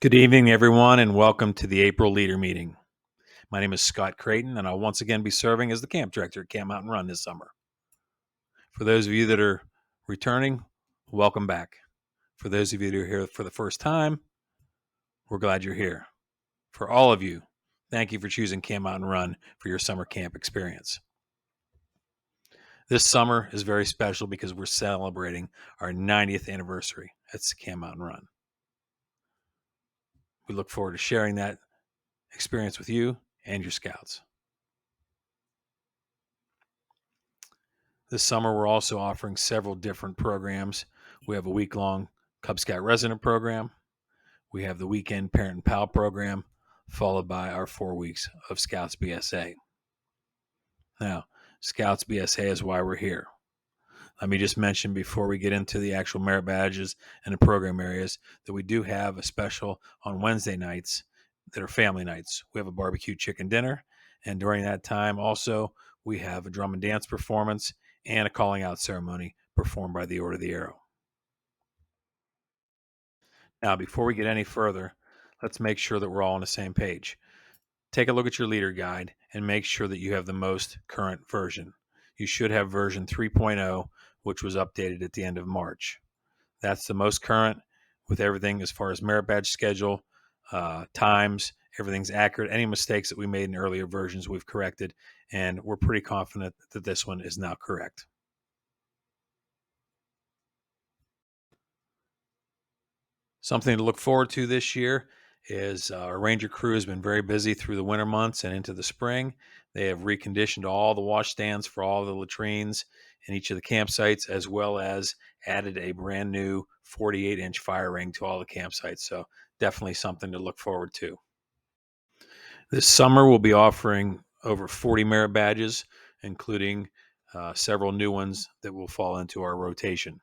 Good evening, everyone, and welcome to the April Leader Meeting. My name is Scott Creighton, and I'll once again be serving as the camp director at Camp Mountain Run this summer. For those of you that are returning, welcome back. For those of you that are here for the first time, we're glad you're here. For all of you, thank you for choosing Camp Mountain Run for your summer camp experience. This summer is very special because we're celebrating our 90th anniversary at Camp Mountain Run. We look forward to sharing that experience with you and your scouts. This summer, we're also offering several different programs. We have a week-long Cub Scout resident program. We have the weekend Parent and Pal program, followed by our 4 weeks of Scouts BSA. Now, Scouts BSA is why we're here. Let me just mention before we get into the actual merit badges and the program areas that we do have a special on Wednesday nights that are family nights. We have a barbecue chicken dinner, and during that time also we have a drum and dance performance and a calling out ceremony performed by the Order of the Arrow. Now, before we get any further, let's make sure that we're all on the same page. Take a look at your leader guide and make sure that you have the most current version. You should have version 3.0, which was updated at the end of March. That's the most current with everything as far as merit badge schedule, times, everything's accurate. Any mistakes that we made in earlier versions, we've corrected, and we're pretty confident that this one is now correct. Something to look forward to this year is our ranger crew has been very busy through the winter months and into the spring. They have reconditioned all the wash stands for all the latrines in each of the campsites, as well as added a brand new 48-inch fire ring to all the campsites. So definitely something to look forward to. This summer, we'll be offering over 40 merit badges, including several new ones that will fall into our rotation.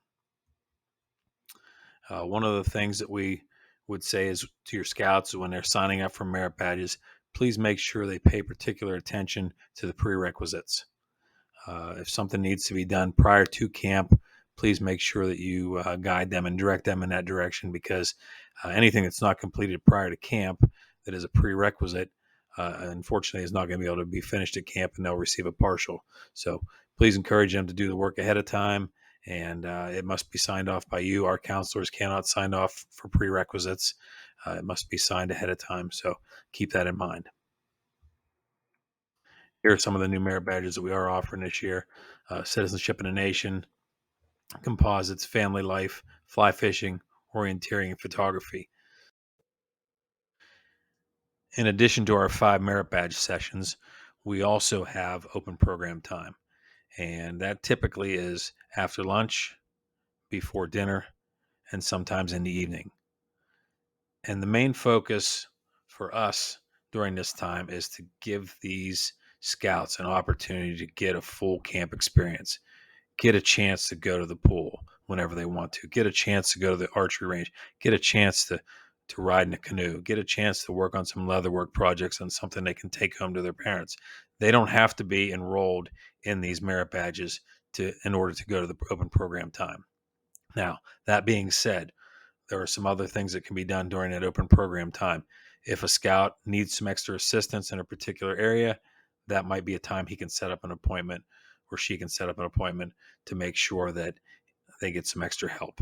One of the things that we would say is to your scouts when they're signing up for merit badges, please make sure they pay particular attention to the prerequisites. If something needs to be done prior to camp, please make sure that you guide them and direct them in that direction, because anything that's not completed prior to camp that is a prerequisite, unfortunately, is not going to be able to be finished at camp, and they'll receive a partial. So please encourage them to do the work ahead of time, and it must be signed off by you. Our counselors cannot sign off for prerequisites. It must be signed ahead of time. So keep that in mind. Here are some of the new merit badges that we are offering this year: Citizenship in a Nation, Composites, Family Life, Fly Fishing, Orienteering, and Photography. In addition to our 5 merit badge sessions, we also have open program time. And that typically is after lunch, before dinner, and sometimes in the evening. And the main focus for us during this time is to give these scouts an opportunity to get a full camp experience, get a chance to go to the pool whenever they want to, get a chance to go to the archery range, get a chance to ride in a canoe, get a chance to work on some leatherwork projects and something they can take home to their parents. They don't have to be enrolled in these merit badges in order to go to the open program time. Now, that being said, there are some other things that can be done during that open program time. If a scout needs some extra assistance in a particular area, that might be a time he can set up an appointment, or she can set up an appointment to make sure that they get some extra help.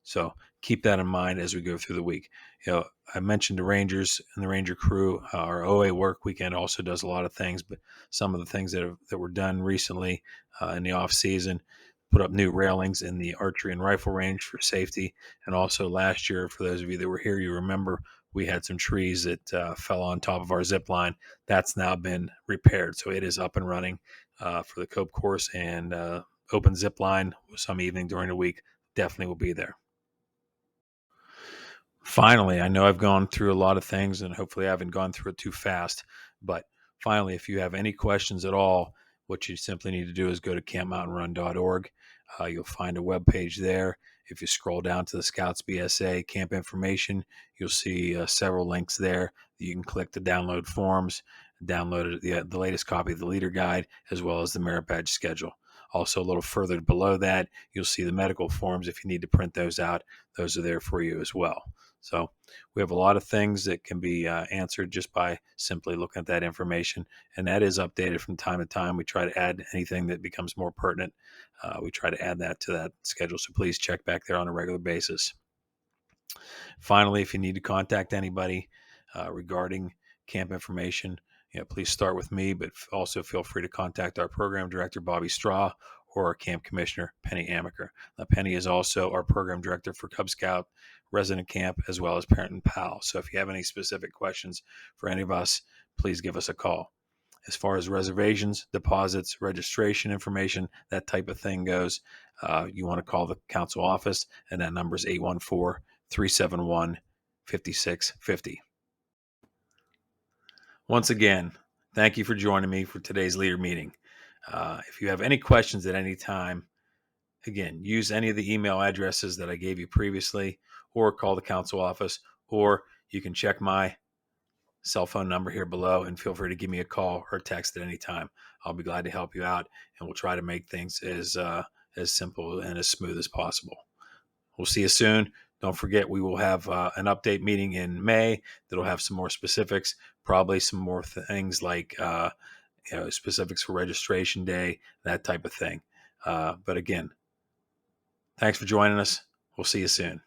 So keep that in mind as we go through the week. I mentioned the Rangers and the Ranger crew. Our OA work weekend also does a lot of things, but some of the things that were done recently in the off season: put up new railings in the archery and rifle range for safety. And also last year, for those of you that were here, you remember we had some trees that fell on top of our zip line. That's now been repaired. So it is up and running for the Cope course, and open zip line some evening during the week definitely will be there. Finally, I know I've gone through a lot of things, and hopefully I haven't gone through it too fast, but finally, if you have any questions at all, what you simply need to do is go to campmountainrun.org. You'll find a web page there. If you scroll down to the Scouts BSA camp information, you'll see several links there. You can click to download forms, download the latest copy of the leader guide, as well as the merit badge schedule. Also, a little further below that, you'll see the medical forms. If you need to print those out, those are there for you as well. So we have a lot of things that can be answered just by simply looking at that information, and that is updated from time to time. We try to add anything that becomes more pertinent. We try to add that to that schedule. So please check back there on a regular basis. Finally, if you need to contact anybody regarding camp information, please start with me, but also feel free to contact our program director, Bobby Straw, or our camp commissioner, Penny Amaker. Now, Penny is also our program director for Cub Scout resident camp, as well as Parent and Pal. So if you have any specific questions for any of us, please give us a call. As far as reservations, deposits, registration information, that type of thing goes, you want to call the council office, and that number is 814-371-5650. Once again, thank you for joining me for today's leader meeting. If you have any questions at any time, again, use any of the email addresses that I gave you previously, or call the council office, or you can check my cell phone number here below and feel free to give me a call or text at any time. I'll be glad to help you out, and we'll try to make things as simple and as smooth as possible. We'll see you soon. Don't forget, we will have an update meeting in May that'll have some more specifics, probably some more things like specifics for registration day, that type of thing. But again, thanks for joining us. We'll see you soon.